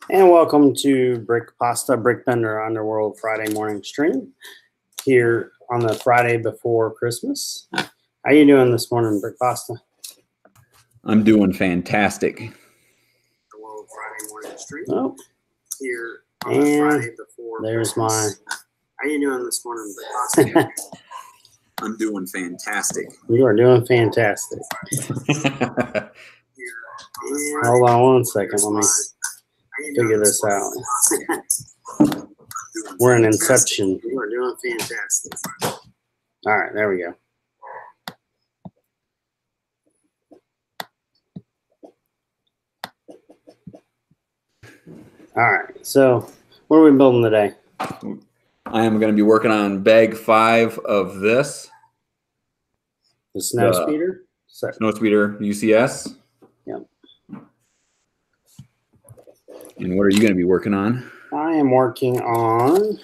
And welcome to Brickbender Underworld Friday morning stream here on the Friday before Christmas. How you doing this morning, Brick Pasta? I'm doing fantastic. Underworld Friday morning stream. Oh, here on the Friday before there's Christmas. How you doing this morning, Brick Pasta? I'm doing fantastic. You are doing fantastic. Hold on one second. Let me figure this out. We're in Inception. You are doing fantastic. All right, there we go. All right, so what are we building today? I am going to be working on bag 5 of this. The snow speeder? Snow speeder UCS. Yep. And what are you going to be working on? I am working on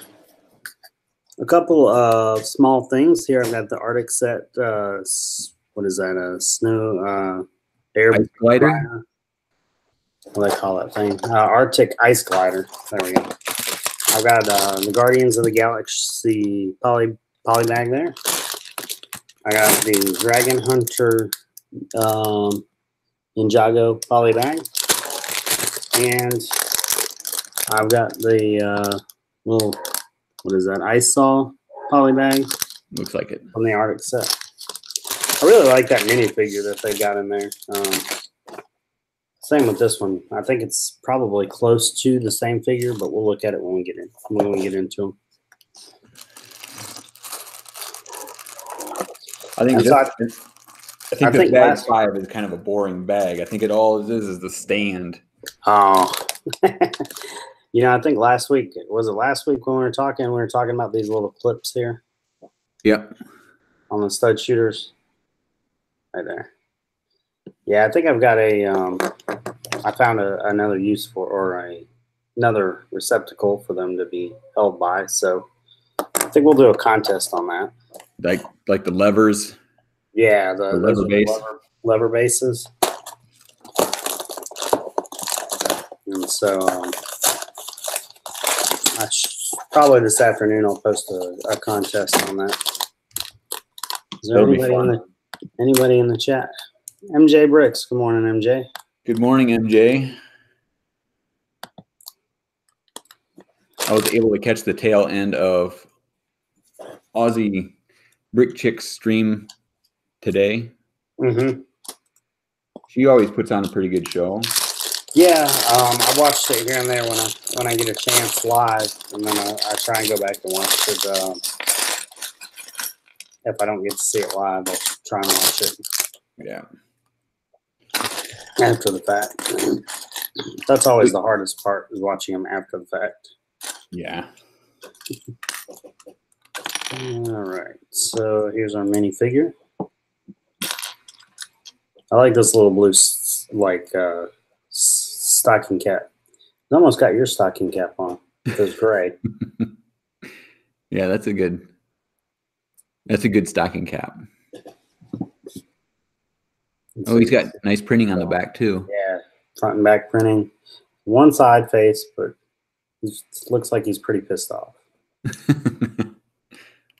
a couple of small things here. I've got the Arctic set. What is that? A snow air ice glider? What do they call that thing? Arctic ice glider. There we go. I've got the Guardians of the Galaxy poly bag there. I got the Dragon Hunter Ninjago poly bag. And I've got the little, what is that, ice saw poly bag. Looks like it. From the Arctic set. I really like that minifigure that they got in there. Same with this one. I think it's probably close to the same figure, but we'll look at it when we get into them. I think bag 5 is kind of a boring bag. I think all it is the stand. Oh, you know, I think last week, was it last week when we were talking about these little clips here? Yep. On the stud shooters. Right there. Yeah, I think I've got I found another use for, or another receptacle for them to be held by. So I think we'll do a contest on that. Like the levers? Yeah, the lever bases. And so probably this afternoon I'll post a contest on that. Is there anybody in the chat? MJ Bricks. Good morning, MJ. Good morning, MJ. I was able to catch the tail end of Aussie Brick Chick's stream today. Mm-hmm. She always puts on a pretty good show. Yeah, I watched it here and there when I get a chance live, and then I try and go back and watch it. If I don't get to see it live, I'll try and watch it. Yeah. After the fact. That's always the hardest part, is watching them after the fact. Yeah. All right. So here's our minifigure. I like this little blue, stocking cap. It almost got your stocking cap on. It was gray. Yeah, that's a good stocking cap. Oh, he's got nice printing on the back too. Yeah, front and back printing. One side face, but it looks like he's pretty pissed off.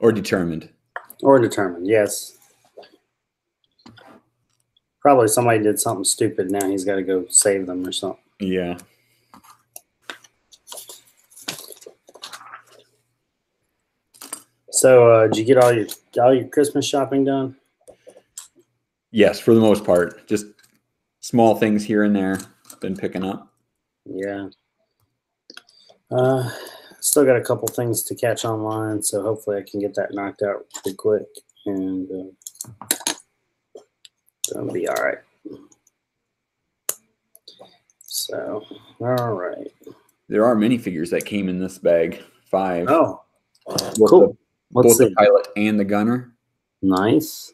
Or determined. Or determined, yes. Probably somebody did something stupid. Now he's got to go save them or something. Yeah. So, did you get all your Christmas shopping done? Yes, for the most part. Just small things here and there. Been picking up. Yeah. Still got a couple things to catch online, so hopefully I can get that knocked out pretty quick, and it'll be all right. So, all right. There are minifigures that came in this bag. 5. Oh, cool. Both the pilot and the gunner. Nice.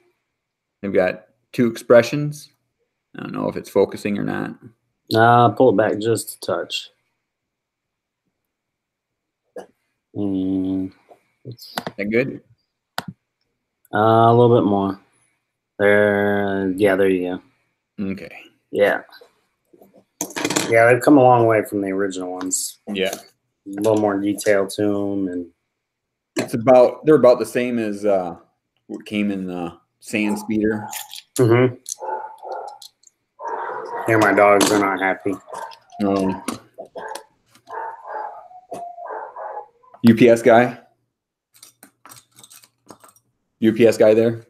They've got 2 expressions. I don't know if it's focusing or not. Pull it back just a touch. And is that good? A little bit more. There, yeah, there you go. Okay. Yeah. Yeah, they've come a long way from the original ones. Yeah. A little more detail to them, and they're about the same as what came in the Sand Speeder. mm-hmm. Here, my dogs are not happy. No. UPS guy? UPS guy there?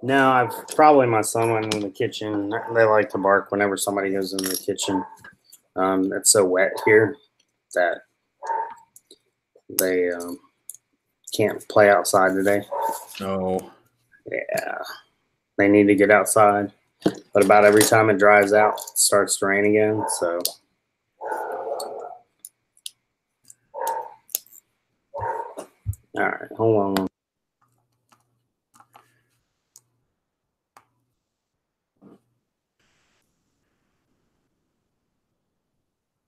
No, I've probably my son went in the kitchen. They like to bark whenever somebody goes in the kitchen. It's so wet here that they can't play outside today. Oh. Yeah, they need to get outside. But about every time it dries out, it starts to rain again. So, all right, hold on.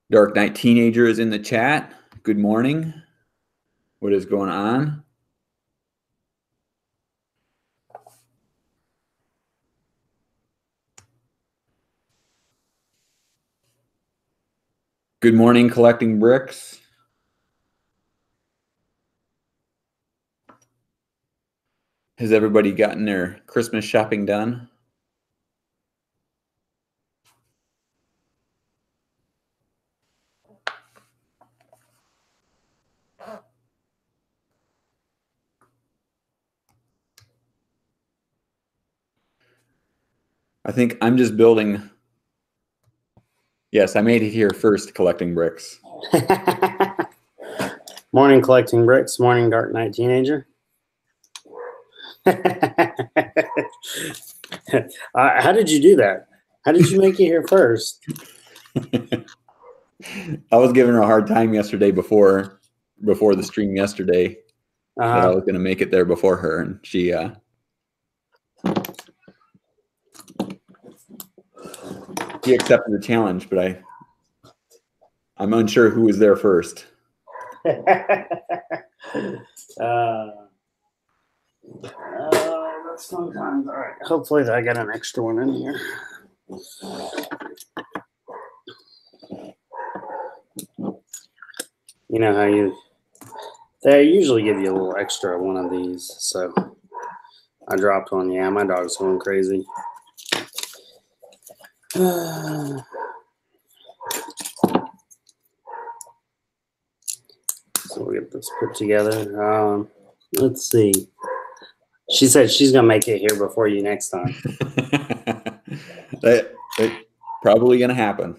Dark Knight Teenager is in the chat. Good morning. What is going on? Good morning, Collecting Bricks. Has everybody gotten their Christmas shopping done? I think I'm just building. Yes, I made it here first, Collecting Bricks. Morning, Collecting Bricks. Morning, Dark Knight Teenager. How did you do that? How did you make it here first? I was giving her a hard time yesterday before the stream yesterday that I was going to make it there before her, and she accepted the challenge, but I'm unsure who was there first. That's sometimes all right. Hopefully, I got an extra one in here. You know how they usually give you a little extra one of these, so I dropped one. Yeah, my dog's going crazy. So we'll get this put together. Let's see. She said she's gonna make it here before you next time. That's probably gonna happen.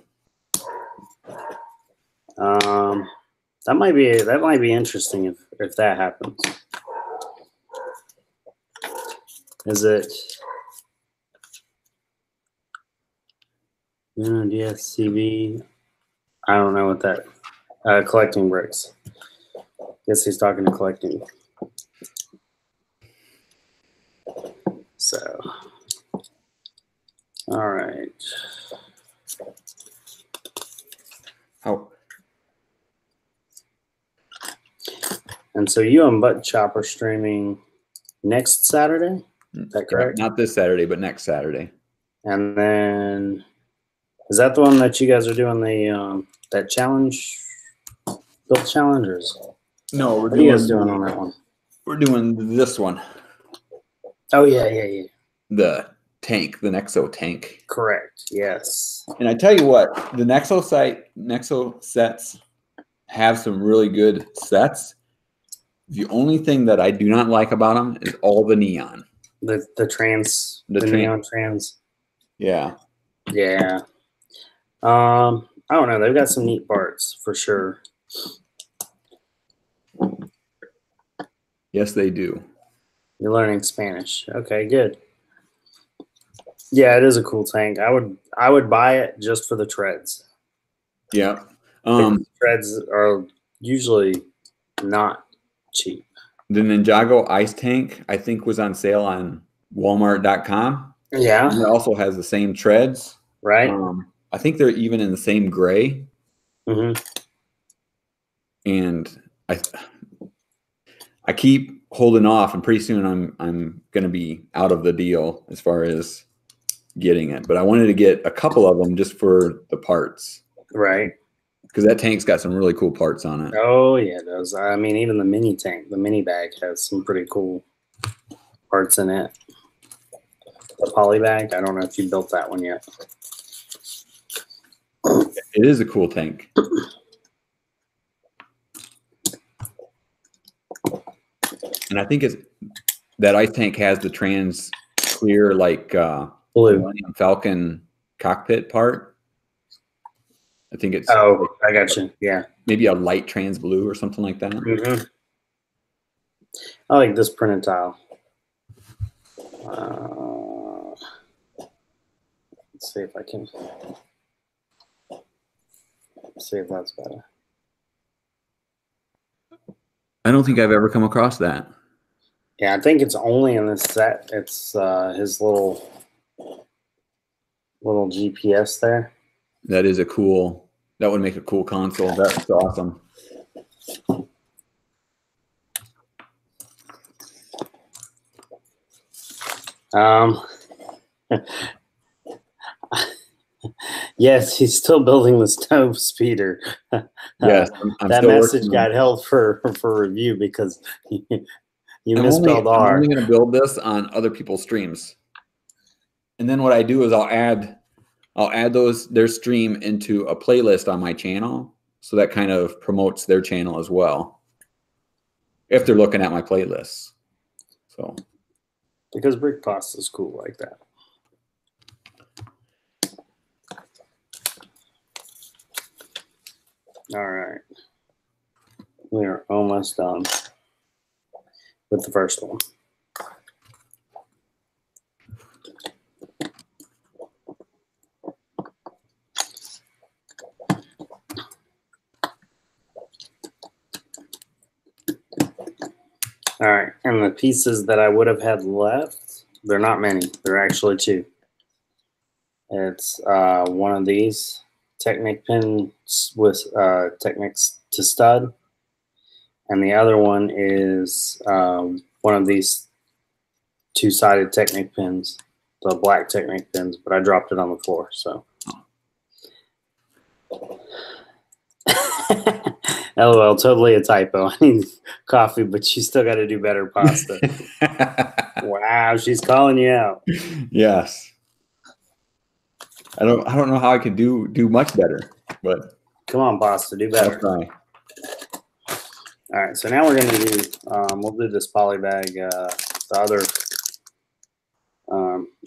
That might be interesting if that happens. Is it DSCB? I don't know what that collecting bricks. Guess he's talking to collecting. So, all right. Oh. And so you and Butt Chop are streaming next Saturday? Is that correct? Not this Saturday, but next Saturday. And then, is that the one that you guys are doing the that challenge, build challengers? No, what are you guys doing on that one? We're doing this one. Oh yeah. The tank, the Nexo tank. Correct. Yes. And I tell you what, the Nexo sets have some really good sets. The only thing that I do not like about them is all the neon. The neon trans. Yeah. Yeah. I don't know. They've got some neat parts for sure. Yes, they do. You're learning Spanish. Okay, good. Yeah, it is a cool tank. I would buy it just for the treads. Yeah. Treads are usually not cheap. The Ninjago ice tank, I think, was on sale on Walmart.com. Yeah. And it also has the same treads. Right. I think they're even in the same gray. Mm-hmm. And I keep holding off, and pretty soon I'm going to be out of the deal as far as getting it, but I wanted to get a couple of them just for the parts. Right. Because that tank's got some really cool parts on it. Oh, yeah, it does. I mean, even the mini tank, the mini bag has some pretty cool parts in it. The poly bag, I don't know if you built that one yet. It is a cool tank. And I think that ice tank has the trans clear, like blue Millennium Falcon cockpit part. I think it's. Oh, I got you. Yeah. Maybe a light trans blue or something like that. Mm-hmm. I like this printed tile. Let's see if I can. See if that's better. I don't think I've ever come across that. Yeah, I think it's only in this set. It's his little GPS there. That is a cool. That would make a cool console. That's awesome. Yes, he's still building the stove speeder. Yes, I'm that still message got held for review because you misspelled R. I'm only going to build this on other people's streams, and then what I do is I'll add their stream into a playlist on my channel, so that kind of promotes their channel as well if they're looking at my playlists. So because Brick Pasta is cool like that. All right, we are almost done with the first one. All right, and the pieces that I would have had left, they're not many. They're actually two. It's one of these Technic pins with Technics to stud, and the other one is one of these two-sided Technic pins, the black Technic pins, but I dropped it on the floor, so. LOL, totally a typo. I need coffee, but you still got to do better pasta. Wow, she's calling you out. Yes. I don't know how I could do much better, but come on, pasta, do better. I'll try. All right, so now we're gonna do we'll do this poly bag, the other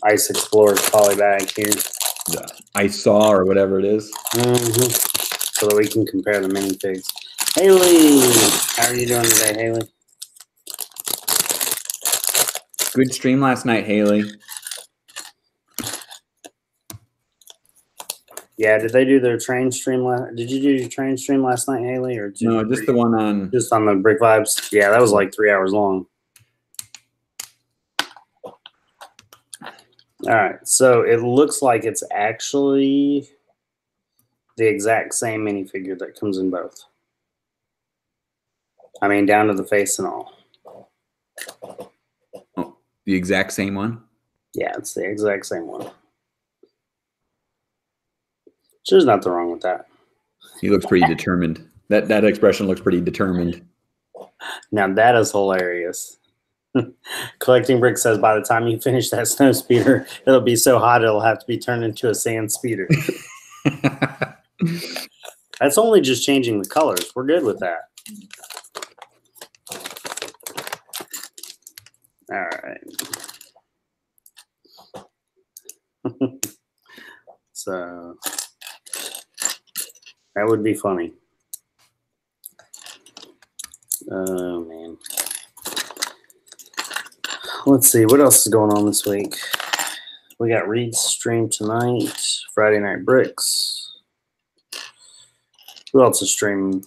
Ice Explorers poly bag here. The Ice Saw or whatever it is. Mm-hmm. So that we can compare the minifigs. Haley, how are you doing today, Haley? Good stream last night, Haley. Yeah, did they do their train stream did you do your train stream last night, Haley? Or no, just the one on just on the Brick Vibes? Yeah, that was like 3 hours long. All right, so it looks like it's actually the exact same minifigure that comes in both. I mean, down to the face and all. Oh, the exact same one? Yeah, it's the exact same one. There's nothing wrong with that. He looks pretty determined. That expression looks pretty determined. Now that is hilarious. Collecting Brick says by the time you finish that snow speeder, it'll be so hot it'll have to be turned into a sand speeder. That's only just changing the colors. We're good with that. All right. So that would be funny. Oh, man. Let's see. What else is going on this week? We got Reed's stream tonight. Friday Night Bricks. Who else is streaming?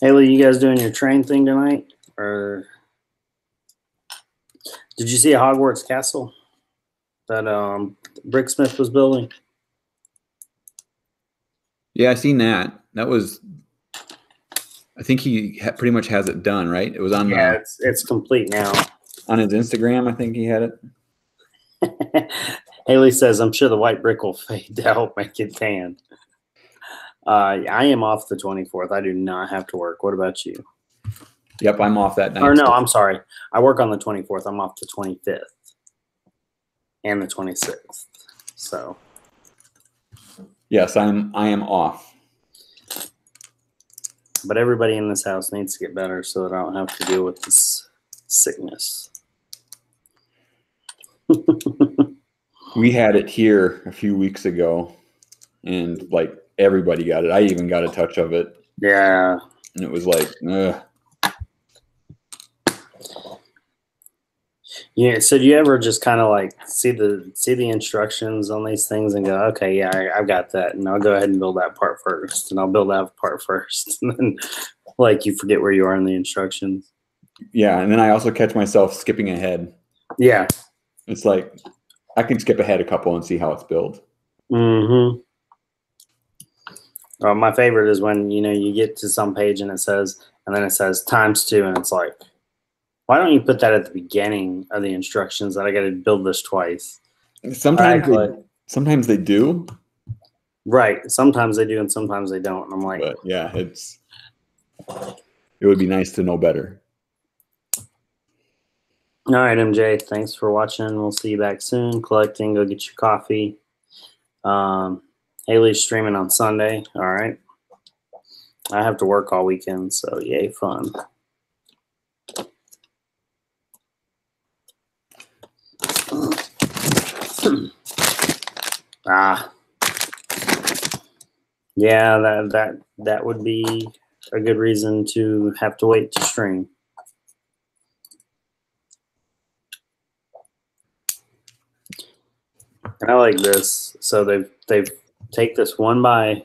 Haley, you guys doing your train thing tonight? Or did you see a Hogwarts castle that Bricksmith was building? Yeah, I seen that. That was, I think he pretty much has it done, right? It was on. Yeah, it's complete now. on his Instagram. I think he had it. Haley says, I'm sure the white brick will fade to help make it tan. I am off the 24th. I do not have to work. What about you? Yep, I'm off that night. Or no, I'm sorry. I work on the 24th. I'm off the 25th and the 26th. So. Yes, I am off. But everybody in this house needs to get better so that I don't have to deal with this sickness. We had it here a few weeks ago, and like everybody got it. I even got a touch of it. Yeah. And it was like, ugh. Yeah. So do you ever just kind of like see the instructions on these things and go, okay, yeah, I've got that, and I'll go ahead and build that part first, and I'll build that part first, and then like you forget where you are in the instructions. Yeah, and then I also catch myself skipping ahead. Yeah. It's like I can skip ahead a couple and see how it's built. Mm-hmm. My favorite is when, you get to some page and then it says ×2, and it's like, why don't you put that at the beginning of the instructions that I got to build this twice? Sometimes they do. Right. Sometimes they do and sometimes they don't. And I'm like, but yeah, it would be nice to know better. All right, MJ, thanks for watching. We'll see you back soon. Collecting, go get your coffee. Haley's streaming on Sunday. All right. I have to work all weekend, so yay, fun. Yeah, that would be a good reason to have to wait to stream. And I like this. So they've take this one by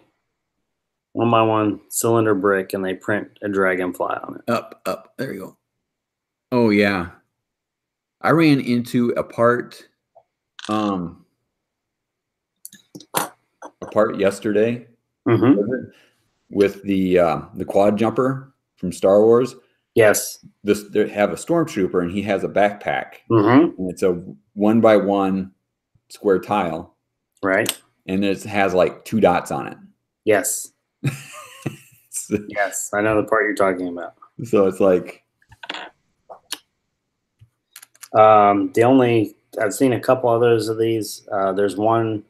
one cylinder brick and they print a dragonfly on it. Up. There you go. Oh yeah. I ran into a part yesterday with the quad jumper from Star Wars. Yes. They have a stormtrooper and he has a backpack. And it's a 1x1 square tile. Right. And it has like 2 dots on it. Yes. Yes, I know the part you're talking about. So it's like I've seen a couple others of these. There's one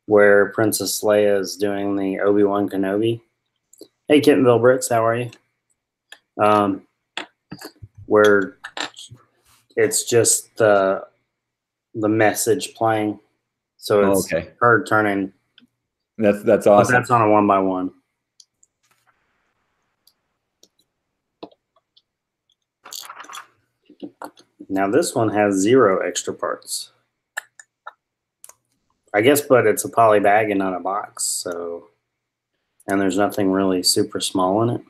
where Princess Leia is doing the Obi-Wan Kenobi. Hey, Kittenville Bricks, how are you? Where it's just the message playing. So it's her turning. That's awesome. That's on a 1x1. Now this one has 0 extra parts. I guess, but it's a poly bag and not a box. So, and there's nothing really super small in it.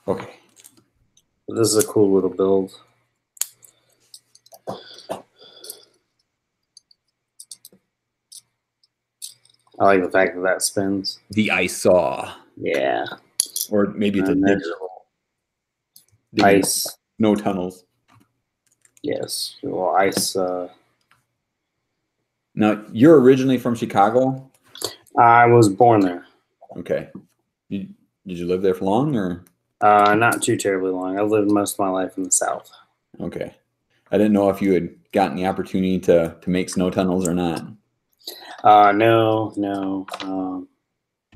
Okay. This is a cool little build. I like the fact that spins. The ice saw. Yeah. Or maybe it's a digital. Ice. No tunnels. Yes. Well, ice. Now, you're originally from Chicago? I was born there. Okay. Did you live there for long or? Not too terribly long. I've lived most of my life in the South. Okay. I didn't know if you had gotten the opportunity to make snow tunnels or not. No.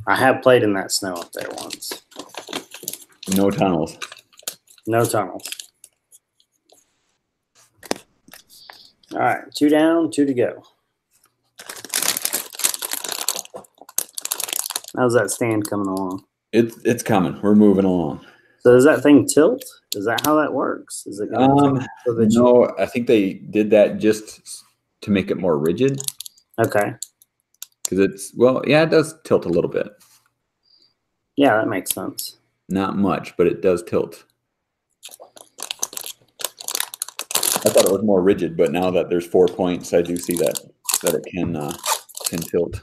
I have played in that snow up there once. No tunnels. No tunnels. All right, 2 down, 2 to go. How's that stand coming along? It's coming. We're moving along. So does that thing tilt? Is that how that works? Is it going so that no, I think they did that just to make it more rigid. Okay. Because it does tilt a little bit. Yeah, that makes sense. Not much, but it does tilt. I thought it was more rigid, but now that there's 4 points, I do see that it can tilt.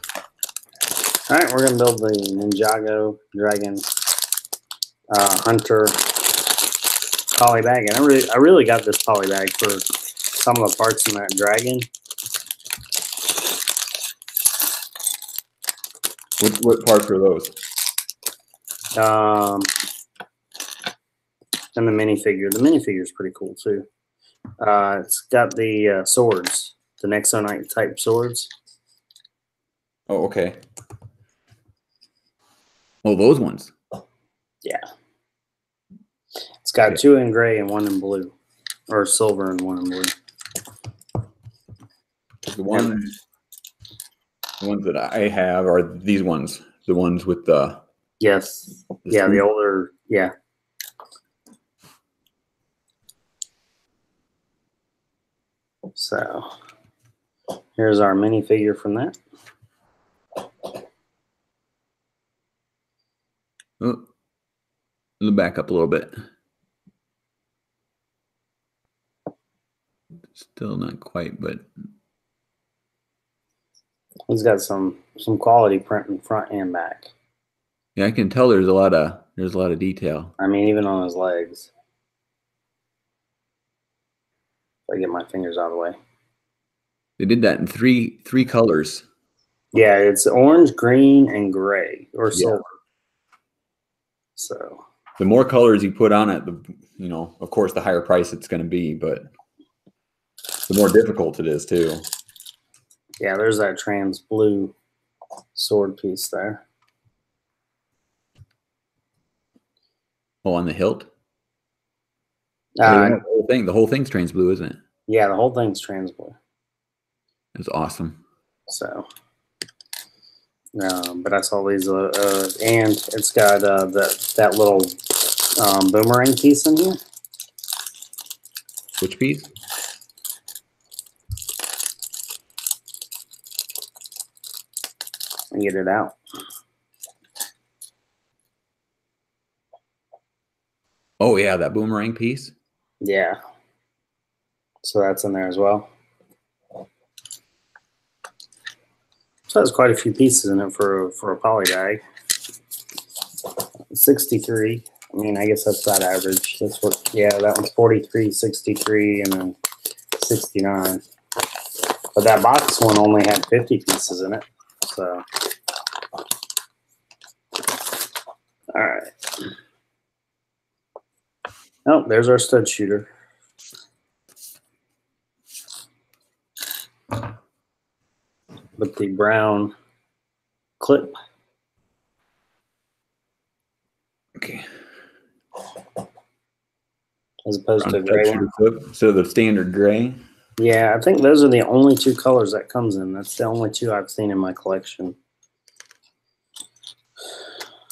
All right, we're gonna build the Ninjago Dragon Hunter poly bag, and I really got this poly bag for some of the parts in that dragon. What parts are those? And the minifigure. The minifigure is pretty cool too. It's got the swords, the Nexonite type swords. Oh, okay. Oh, those ones. Yeah. It's got 2 in gray and 1 in blue, or silver and 1 in blue. The ones that I have are these ones. The ones with the yes, the older, yeah. So here's our minifigure from that. Oh, let me back up a little bit. Still not quite, but he's got some quality print in front and back. Yeah, I can tell there's a lot of detail. I mean, even on his legs. If I get my fingers out of the way. They did that in three colors. Yeah, it's orange, green, and gray, or silver. So the more colors you put on it, of course, the higher price it's going to be, but the more difficult it is too. Yeah, there's that trans blue sword piece there. Oh, on the hilt? The whole thing's trans blue, isn't it? Yeah, the whole thing's trans blue. It's awesome. So, but I saw these, and it's got that little boomerang piece in here. Which piece? And get it out. Oh yeah, that boomerang piece. Yeah. So that's in there as well. So there's quite a few pieces in it for a poly bag. 63. I mean, I guess that's about average. That's what. Yeah, that one's 43, 63, and then 69. But that box one only had 50 pieces in it. So, all right. Oh, there's our stud shooter. With the brown clip. Okay. As opposed to gray one. So the standard gray. Yeah, I think those are the only 2 colors that comes in. That's the only 2 I've seen in my collection.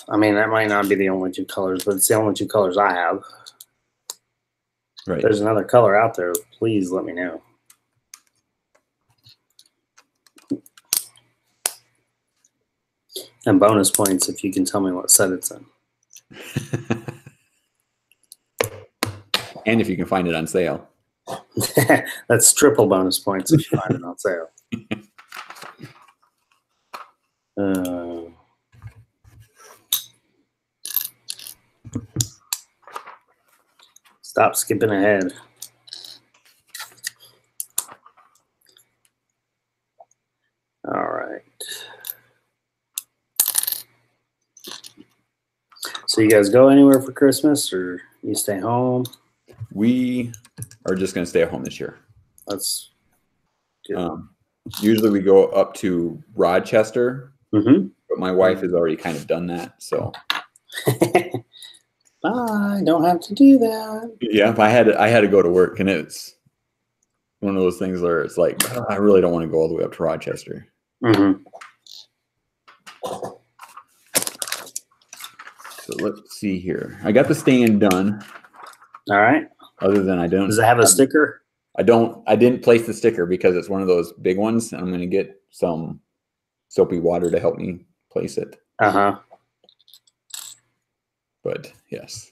I mean, that might not be the only 2 colors, but it's the only 2 colors I have. Right. If there's another color out there, please let me know. And bonus points if you can tell me what set it's in. And if you can find it on sale. That's triple bonus points if you find it on sale. Stop skipping ahead. All right. So you guys go anywhere for Christmas, or you stay home? We are just going to stay at home this year. That's good. Usually we go up to Rochester, but my wife has already kind of done that. So, I don't have to do that. Yeah, I had to go to work, and it's one of those things where it's like, oh, I really don't want to go all the way up to Rochester. So let's see here. I got the stand done. All right. Other than I don't. Does it have a sticker? I didn't place the sticker because it's one of those big ones, and I'm going to get some soapy water to help me place it. But yes.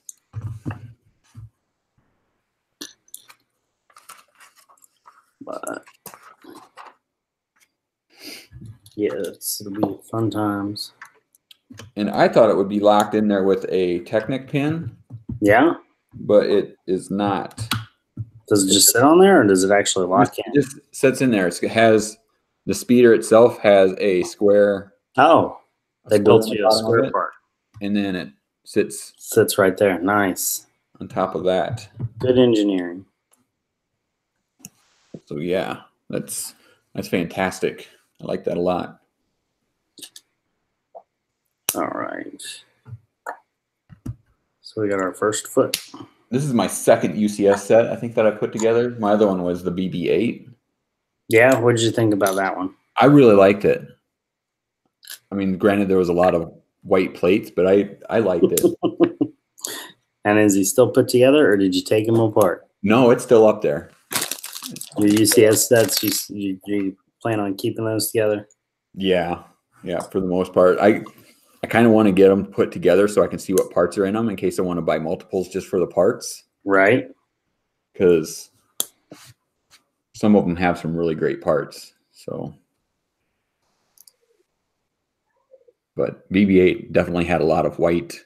Yes, it'll be fun times. And I thought it would be locked in there with a Technic pin. Yeah? But it is not. Does it just sit on there, or does it actually lock in? It just sits in there. It has the speeder itself has a square. Oh, they built you a square it, part. and then it sits right there. Nice. On top of that. Good engineering. So yeah, that's fantastic. I like that a lot. All right. So we got our first foot. This is my second UCS set, I think, that I put together. My other one was the BB-8. Yeah, what did you think about that one? I really liked it. I mean, granted, there was a lot of white plates, but I liked it. And is he still put together, or did you take him apart? No, it's still up there. Your UCS sets, you plan on keeping those together? Yeah, for the most part. I kind of want to get them put together so I can see what parts are in them in case I want to buy multiples just for the parts. Right. Because some of them have some really great parts. So, but BB-8 definitely had a lot of white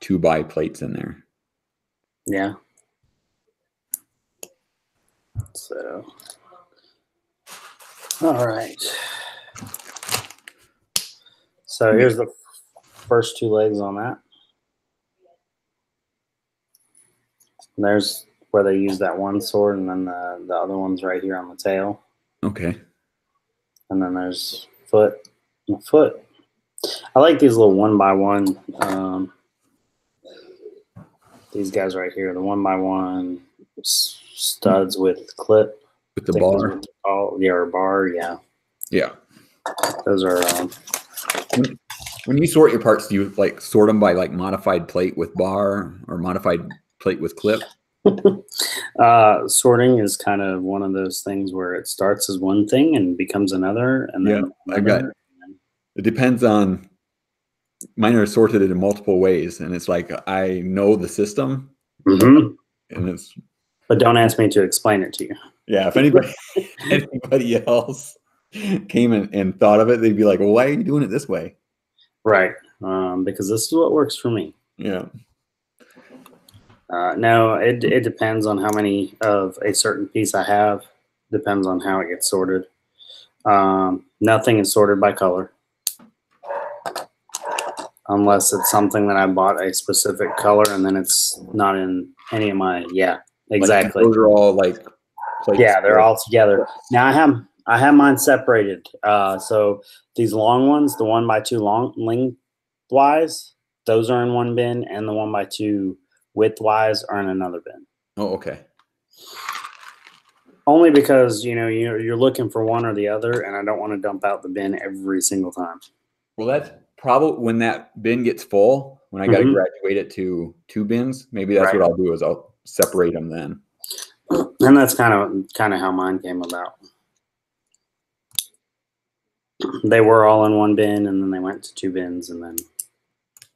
2x plates in there. Yeah. So, all right. So here's the first two legs on that. And there's where they use that one sword, and then the other one's right here on the tail. Okay. And then there's foot and foot. I like these little 1x1. These guys right here, the 1x1 studs with clip. With the bar. Yeah, or bar. Yeah. Yeah. Those are. When you sort your parts, do you like sort them by like modified plate with bar or modified plate with clip? Sorting is kind of one of those things where it starts as one thing and becomes another, and then it depends on. Mine are sorted in multiple ways, and it's like I know the system, and it's. But don't ask me to explain it to you. Yeah, if anybody else came and thought of it, they'd be like, "Well, why are you doing it this way?" Right, because this is what works for me. Yeah. No, it depends on how many of a certain piece I have. Depends on how it gets sorted. Nothing is sorted by color. Unless it's something that I bought a specific color and then it's not in any of my, exactly. Like, those are all like plates. Yeah, they're all together. Now I have mine separated. So these long ones, the 1x2 long lengthwise, those are in one bin, and the 1x2 widthwise are in another bin. Oh, okay. Only because you're looking for one or the other, and I don't want to dump out the bin every single time. Well, that's probably when that bin gets full. When I got to graduate it to 2 bins, maybe that's what I'll do is I'll separate them then. And that's kind of how mine came about. They were all in one bin, and then they went to 2 bins, and then.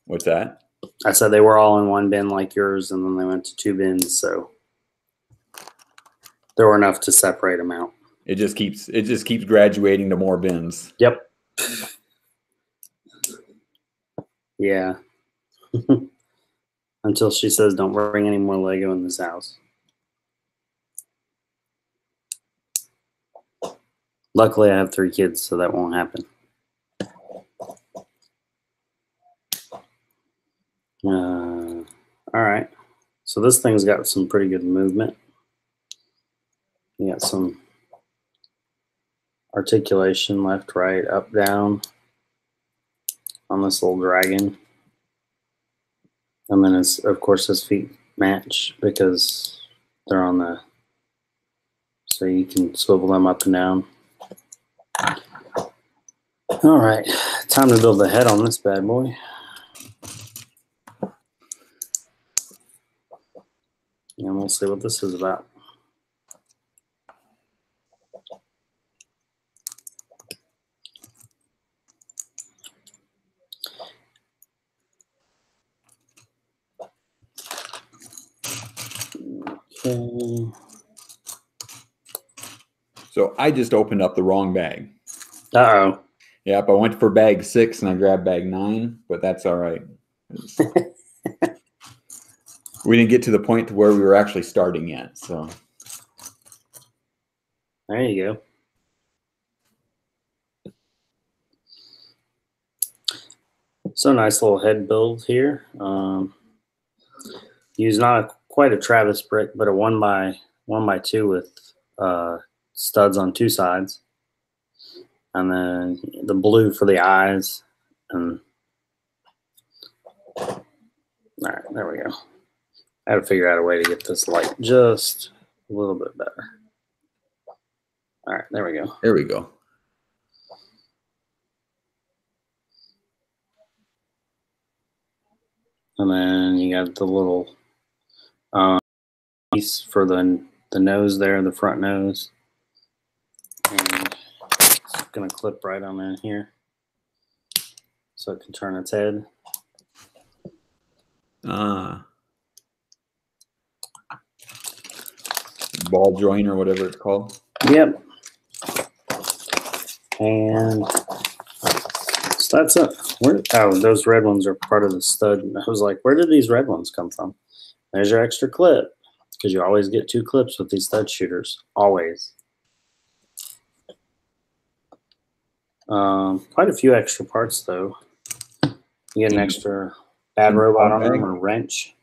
What's that? I said they were all in one bin like yours, and then they went to 2 bins, so there were enough to separate them out. It just keeps graduating to more bins. Yep. Yeah. Until she says, "Don't bring any more Lego in this house." Luckily, I have 3 kids, so that won't happen. All right. So this thing's got some pretty good movement. You got some articulation, left, right, up, down on this little dragon. And then, of course, his feet match because they're on the, so you can swivel them up and down. All right, time to build the head on this bad boy. And we'll see what this is about. Okay. So I just opened up the wrong bag. Uh-oh. Yep, I went for bag 6 and I grabbed bag 9, but that's all right. We didn't get to the point to where we were actually starting yet, so. There you go. So nice little head build here. Use not quite a Travis brick, but a 1x2 with studs on 2 sides, and then the blue for the eyes. And all right, there we go. I had to figure out a way to get this light just a little bit better. All right, there we go. There we go. And then you got the little piece for the nose there, the front nose. And it's going to clip right on in here so it can turn its head. Ball joint or whatever it's called. Yep. And so that's it. Oh, those red ones are part of the stud. I was like, where did these red ones come from? There's your extra clip, because you always get 2 clips with these stud shooters. Always. Quite a few extra parts, though. You get an extra bad robot arm or wrench.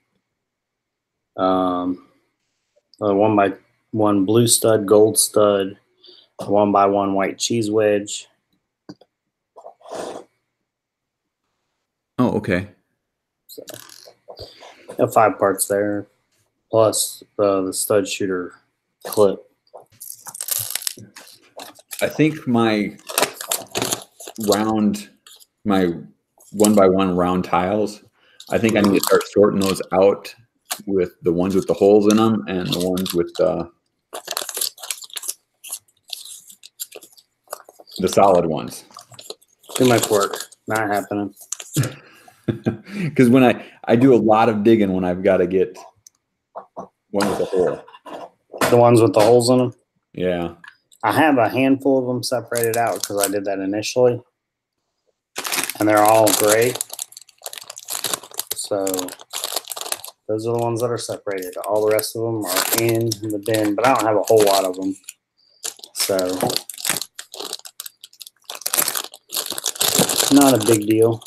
A 1x1 blue stud, gold stud, a 1x1 white cheese wedge. Oh, okay. So, got 5 parts there, plus the stud shooter clip. I think my 1x1 round tiles, I think I need to start sorting those out with the ones with the holes in them and the ones with the solid ones. Too much work. Not happening. Because when I do a lot of digging when I've got to get one with a hole. The ones with the holes in them? Yeah. I have a handful of them separated out because I did that initially. And they're all gray. So those are the ones that are separated. All the rest of them are in the bin, but I don't have a whole lot of them. So not a big deal.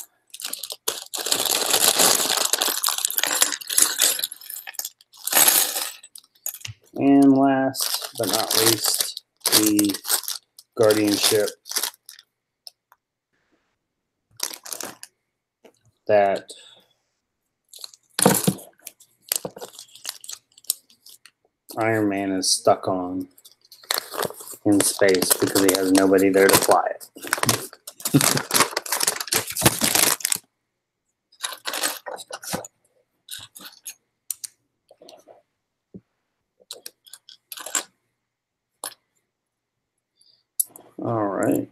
And last but not least, the guardianship that Iron Man is stuck on in space because he has nobody there to fly it. All right.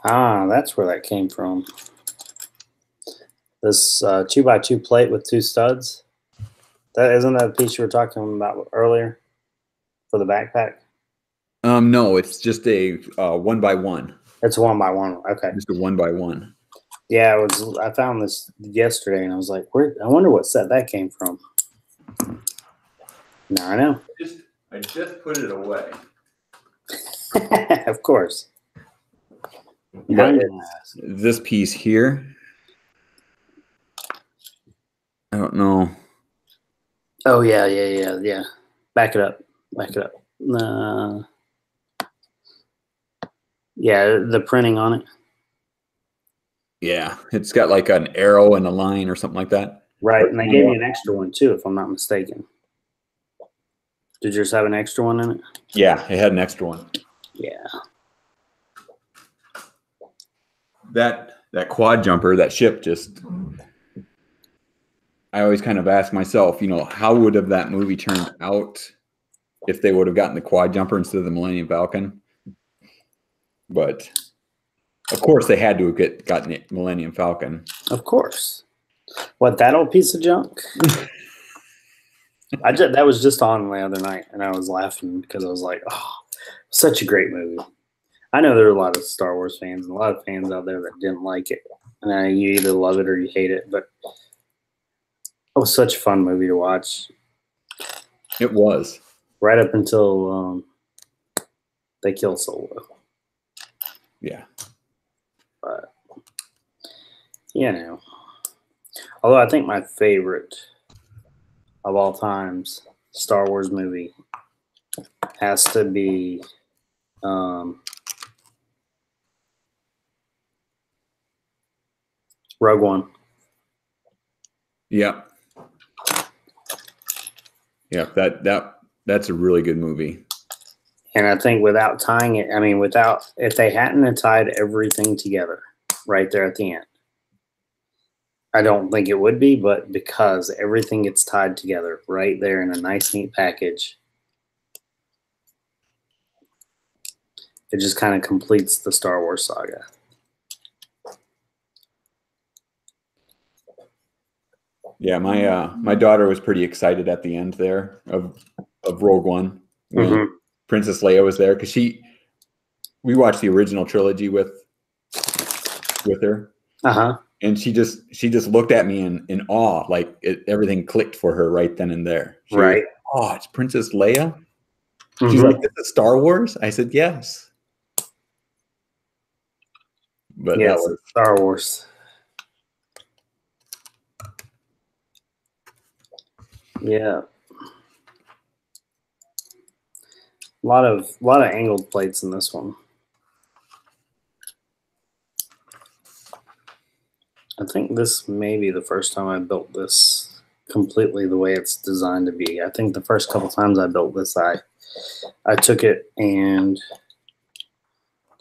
Ah, that's where that came from. This 2x2 plate with 2 studs. Isn't that a piece you were talking about earlier for the backpack? No, it's just a 1x1. It's 1x1. Okay. Just a 1x1. Yeah, I found this yesterday, and I was like, I wonder what set that came from. Now I know. I just put it away. Of course. But this piece here, I don't know. Oh yeah. Back it up. Yeah, the printing on it. Yeah, it's got like an arrow and a line or something like that. Right, and they gave you an extra one too, if I'm not mistaken. Did yours have an extra one in it? Yeah, it had an extra one. Yeah. That quad jumper, that ship I always kind of ask myself, how would have that movie turned out if they would have gotten the quad jumper instead of the Millennium Falcon? But Of course, they had to have gotten it Millennium Falcon. Of course. What, that old piece of junk? That was just on the other night, and I was laughing because I was like, oh, such a great movie. I know there are a lot of Star Wars fans and a lot of fans out there that didn't like it. And you either love it or you hate it, but it was such a fun movie to watch. It was. Right up until they kill Solo. Yeah. But, although I think my favorite of all times Star Wars movie has to be Rogue One. Yep. Yep. That's a really good movie. And I think without tying it, if they hadn't have tied everything together right there at the end, I don't think it would be, but because everything gets tied together right there in a nice, neat package, it just kind of completes the Star Wars saga. Yeah, my daughter was pretty excited at the end there of Rogue One when Princess Leia was there because we watched the original trilogy with her, and she just looked at me in awe, like everything clicked for her right then and there. She was, oh, it's Princess Leia. She's like, this is Star Wars. I said yes, but yes, that was Star Wars. Yeah. A lot of angled plates in this one. I think this may be the first time I built this completely the way it's designed to be. I think the first couple times I built this, I took it and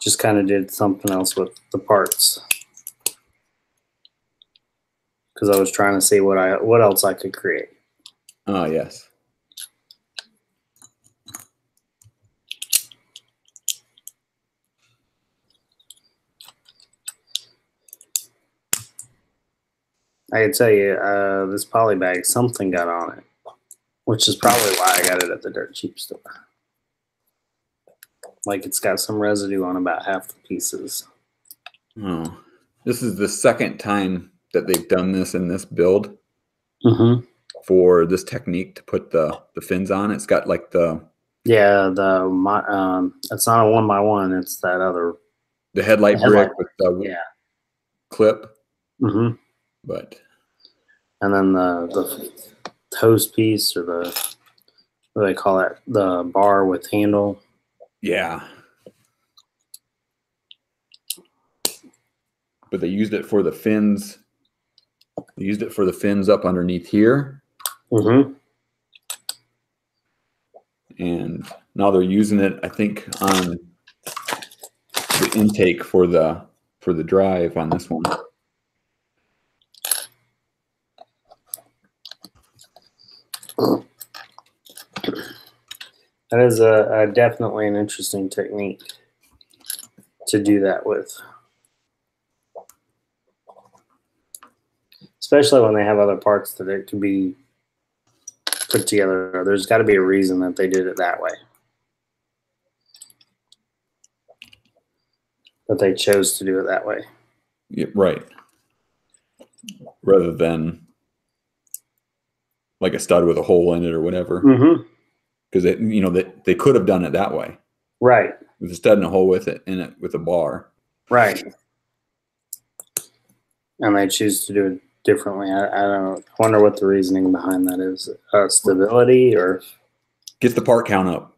just kind of did something else with the parts because I was trying to see what else I could create. Oh, yes. I can tell you, this poly bag, something got on it, which is probably why I got it at the dirt cheap store. Like it's got some residue on about half the pieces. Oh, this is the second time that they've done this in this build for this technique to put the fins on. It's got like it's not a 1x1. It's that other headlight brick with the clip. But and then the hose piece or what do they call it? The bar with handle. Yeah. But they used it for the fins. They used it for the fins up underneath here. And now they're using it, I think, on the intake for the drive on this one. That is definitely an interesting technique to do that with. Especially when they have other parts that it could be put together. There's got to be a reason that they did it that way. That they chose to do it that way. Yeah, right. Rather than like a stud with a hole in it or whatever. Because they could have done it that way. Right. With a stud and a hole with it in it with a bar. Right. And they choose to do it differently. I don't know. I wonder what the reasoning behind that is. Stability or gets the part count up.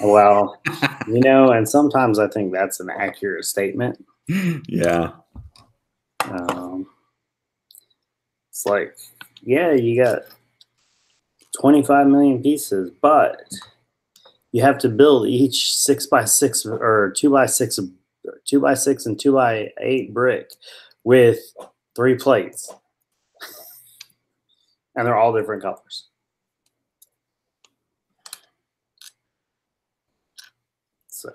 Well, and sometimes I think that's an accurate statement. Yeah. It's like, yeah, you got 25 million pieces, but you have to build each 6x6 or 2x6 and 2x8 brick with 3 plates. And they're all different colors. So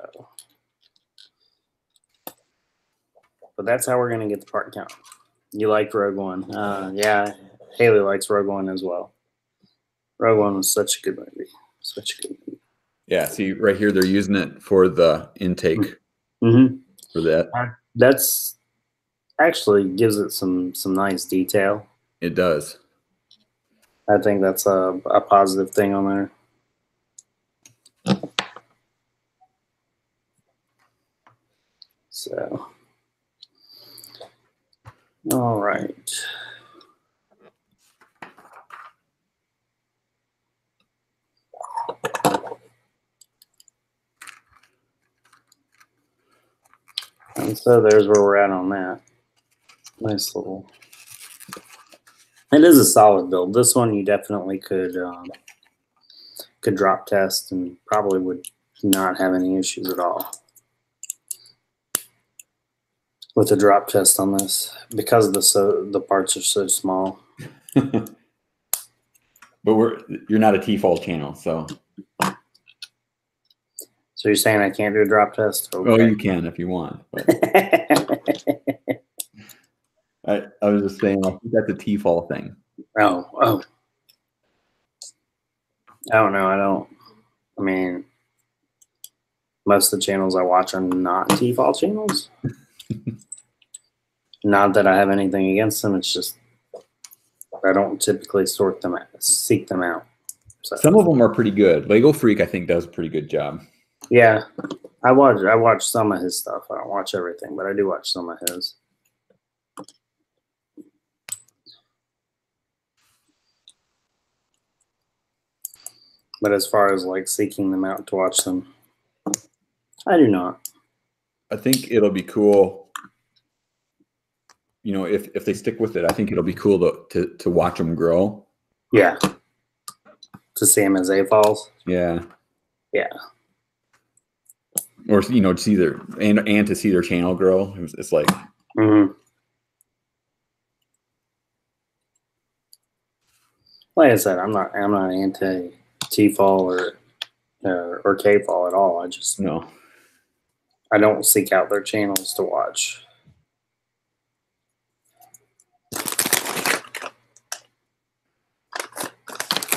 but that's how we're gonna get the part count. You liked Rogue One, yeah. Haley likes Rogue One as well. Rogue One was such a good movie. Such a good movie. Yeah, see right here, they're using it for the intake for that. That's actually gives it some nice detail. It does. I think that's a positive thing on there. So, all right. And so there's where we're at on that. Nice little. It is a solid build. This one you definitely could drop test and probably would not have any issues at all with the drop test on this because the parts are so small. But you're not a T-fall channel, so. So you're saying I can't do a drop test? Okay. Oh, you can if you want. I was just saying, I think that's a T-fall thing. Oh. I don't know. I mean, most of the channels I watch are not T-fall channels. Not that I have anything against them. It's just I don't typically seek them out. So. Some of them are pretty good. Lego Freak, I think, does a pretty good job. Yeah, I watch some of his stuff. I don't watch everything, but I do watch some of his. But as far as like seeking them out to watch them, I do not. I think it'll be cool. You know, if they stick with it, I think it'll be cool to watch them grow. Yeah. To see them as A-falls. Yeah. Yeah. Or to see their and to see their channel grow. It's like. Like I said, I'm not anti T-fall or K-fall at all. I just I don't seek out their channels to watch.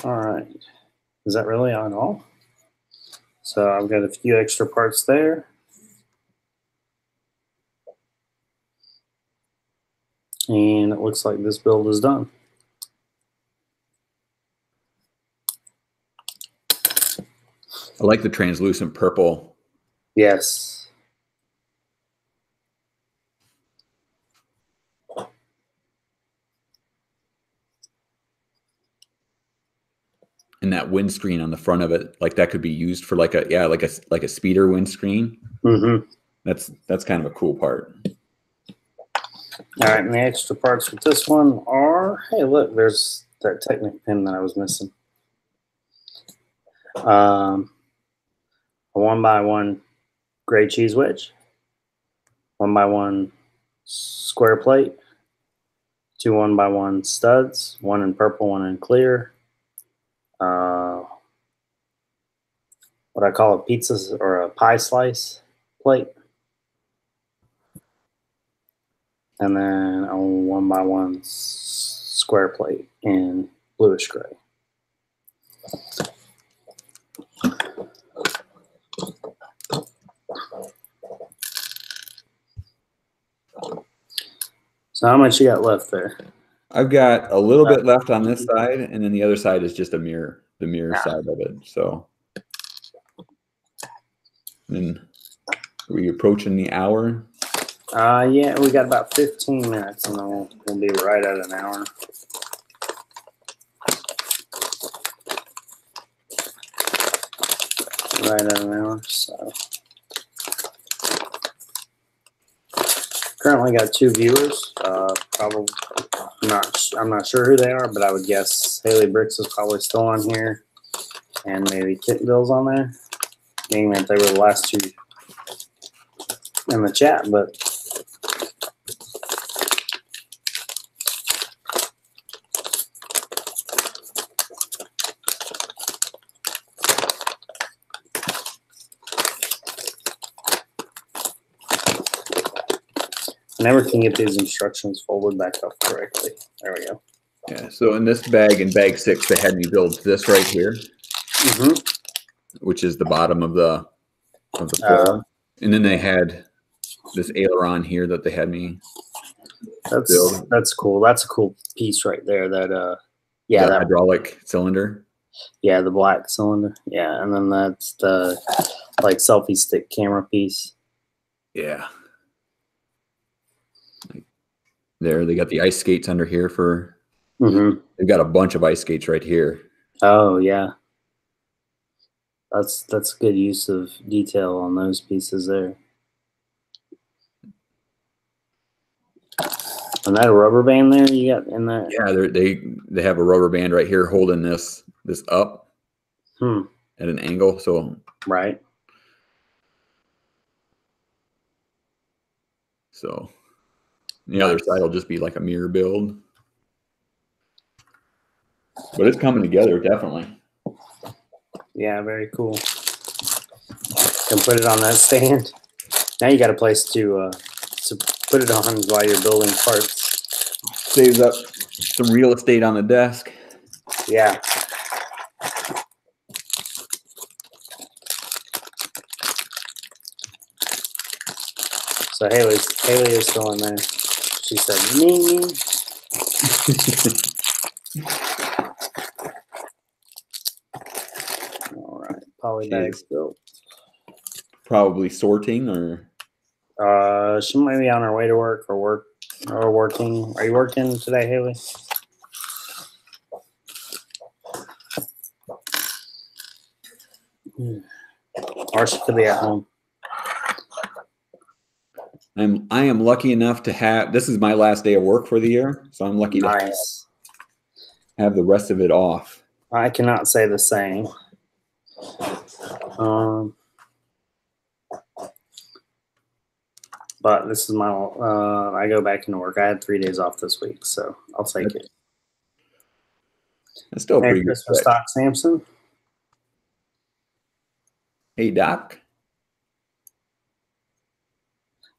All right. Is that really on all? So I've got a few extra parts there. And it looks like this build is done. I like the translucent purple. Yes. And that windscreen on the front of it, like that could be used for like a speeder windscreen. That's kind of a cool part. All right, and the extra parts with this one are, hey, look, there's that Technic pin that I was missing. A 1x1 gray cheese wedge, 1x1 square plate, 2 1x1 studs, one in purple, one in clear. What I call a pizza or a pie slice plate. And then a 1x1 square plate in bluish gray. So how much you got left there? I've got a little bit left on this side, and then the other side is just a mirror, the mirror side of it. So, and are we approaching the hour? Yeah, we got about 15 minutes, and then we'll be right at an hour. Right at an hour. So currently got 2 viewers. Probably I'm not sure who they are, but I would guess Haley Bricks is probably still on here, and maybe Kit Bill's on there, meaning that they were the last 2 in the chat. But I never can get these instructions folded back up correctly. There we go. Yeah. So in this bag, in bag 6, they had me build this right here, which is the bottom of the floor, and then they had this aileron here that they had me build. That's cool. That's a cool piece right there. That that hydraulic cylinder. Yeah, the black cylinder. Yeah, and then that's the like selfie stick camera piece. Yeah. There, they got the ice skates under here for. They've got a bunch of ice skates right here. Oh yeah, that's good use of detail on those pieces there. And that rubber band there you got in that? Yeah, they have a rubber band right here holding this up at an angle. So right. So the other side will just be like a mirror build. But it's coming together, definitely. Yeah, very cool. Can put it on that stand. Now you got a place to put it on while you're building parts. Saves up some real estate on the desk. Yeah. So Haley is still in there. She said, me. All right, poly bags built. Probably sorting, or she might be on her way to work or working. Are you working today, Haley? Or she could be at home. I am lucky enough to have, this is my last day of work for the year, so I'm lucky to have the rest of it off. I cannot say the same. But this is my, I go back into work. I had 3 days off this week, so I'll take it. That's still a pretty good Christmas, Doc Sampson. Hey, Doc.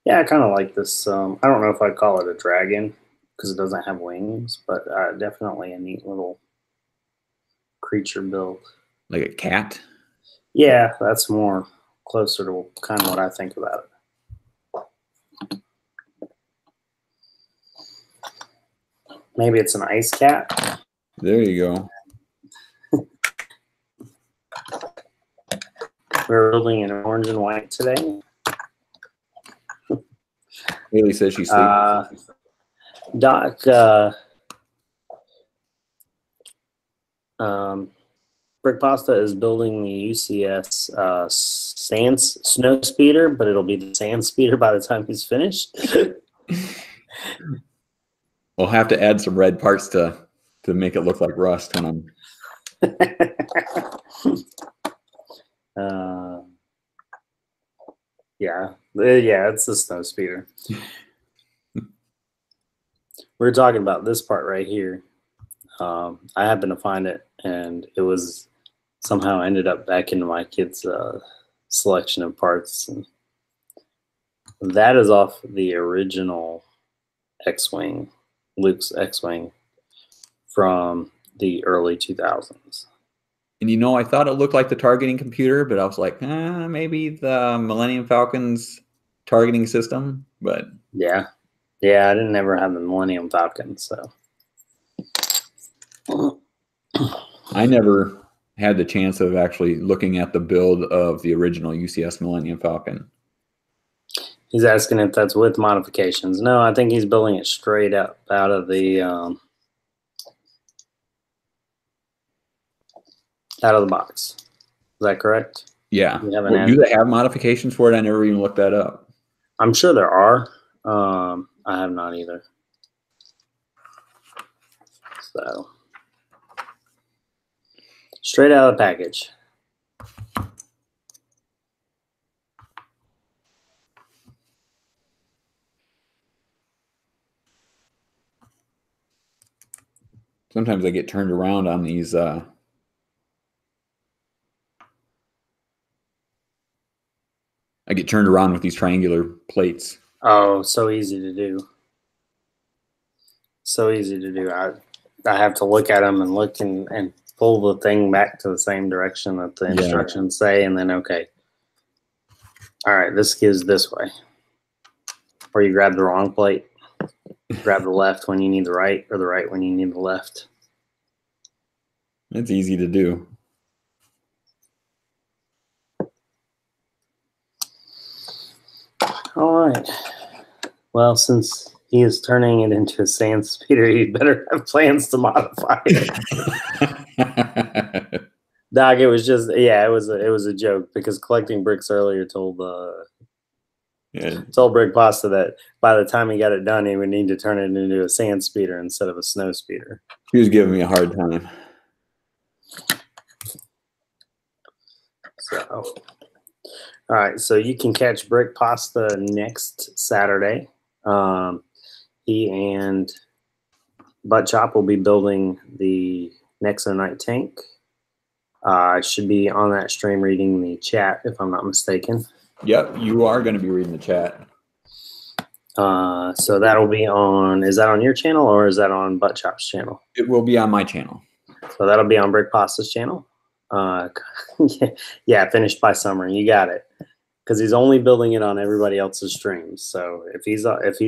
Yeah, I kind of like this. I don't know if I'd call it a dragon because it doesn't have wings, but definitely a neat little creature build. Like a cat? Yeah, that's more closer to kind of what I think about it. Maybe it's an ice cat. There you go. We're building in orange and white today. Haley says she's sleeping. Doc, Brick Pasta is building the UCS snow speeder, but it'll be the sand speeder by the time he's finished. We'll have to add some red parts to make it look like rust when I'm. Yeah, it's the snow speeder. We're talking about this part right here. I happened to find it, and it was somehow ended up back into my kid's selection of parts. And that is off the original X-Wing, Luke's X-Wing from the early 2000s. And you know, I thought it looked like the targeting computer, but I was like, maybe the Millennium Falcon's targeting system. But yeah, I didn't ever have the Millennium Falcon, so I never had the chance of actually looking at the build of the original UCS Millennium Falcon. He's asking if that's with modifications. No, I think he's building it straight up out of the box. Is that correct? Yeah. Well, do they have modifications for it? I never even looked that up. I'm sure there are. I have not either. So straight out of the package. Sometimes I get turned around on these I get turned around with these triangular plates. Oh, so easy to do. So easy to do. I have to look at them and look and pull the thing back to the same direction that the instructions say, and then okay. All right, this gives this way. Or you grab the wrong plate. Grab the left when you need the right, or the right when you need the left. It's easy to do. All right. Well, since he is turning it into a sand speeder, you better have plans to modify it. Doc, it was just it was a joke because collecting bricks earlier told Brick Pasta that by the time he got it done, he would need to turn it into a sand speeder instead of a snow speeder. He was giving me a hard time. So, all right, so you can catch Brick Pasta next Saturday. He and Butt Chop will be building the Nexonite tank. I should be on that stream reading the chat if I'm not mistaken. Yep, you are going to be reading the chat. So that'll be on. Is that on your channel or is that on Butt Chop's channel? It will be on my channel. So that'll be on Brick Pasta's channel. Yeah, finished by summer. You got it. Because he's only building it on everybody else's streams. So if he's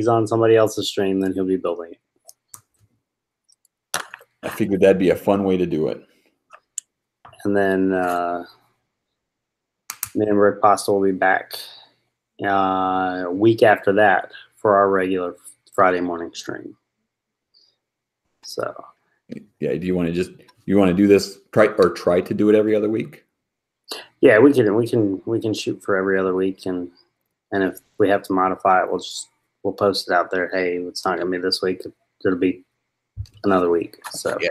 on somebody else's stream, then he'll be building it. I figured that'd be a fun way to do it. And then me and Brick Pasta will be back a week after that for our regular Friday morning stream. So yeah, do you want to do this try to do it every other week? Yeah, we can shoot for every other week, and if we have to modify it, we'll post it out there. Hey, it's not gonna be this week; it'll be another week. So yeah,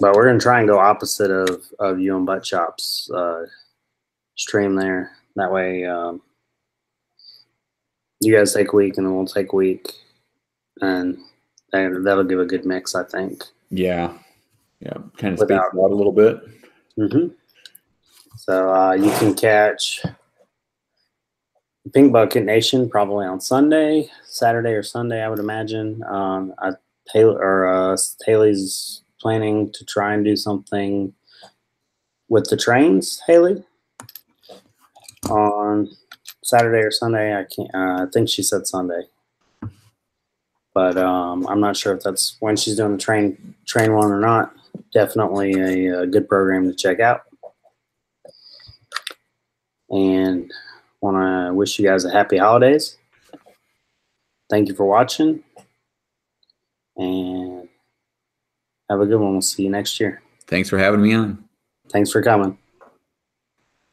but we're gonna try and go opposite of you and Butt Chop's stream there. That way, you guys take a week, and then we'll take a week, and that'll give a good mix, I think. Yeah, kind of space it out a little bit. Mm-hmm. So you can catch Pink Bucket Nation probably on Saturday or Sunday, I would imagine. Haley's planning to try and do something with the trains, Haley, on Saturday or Sunday. I can't. I think she said Sunday, but I'm not sure if that's when she's doing the train one or not. Definitely a good program to check out. And want to wish you guys a happy holidays. Thank you for watching. And have a good one. We'll see you next year. Thanks for having me on. Thanks for coming.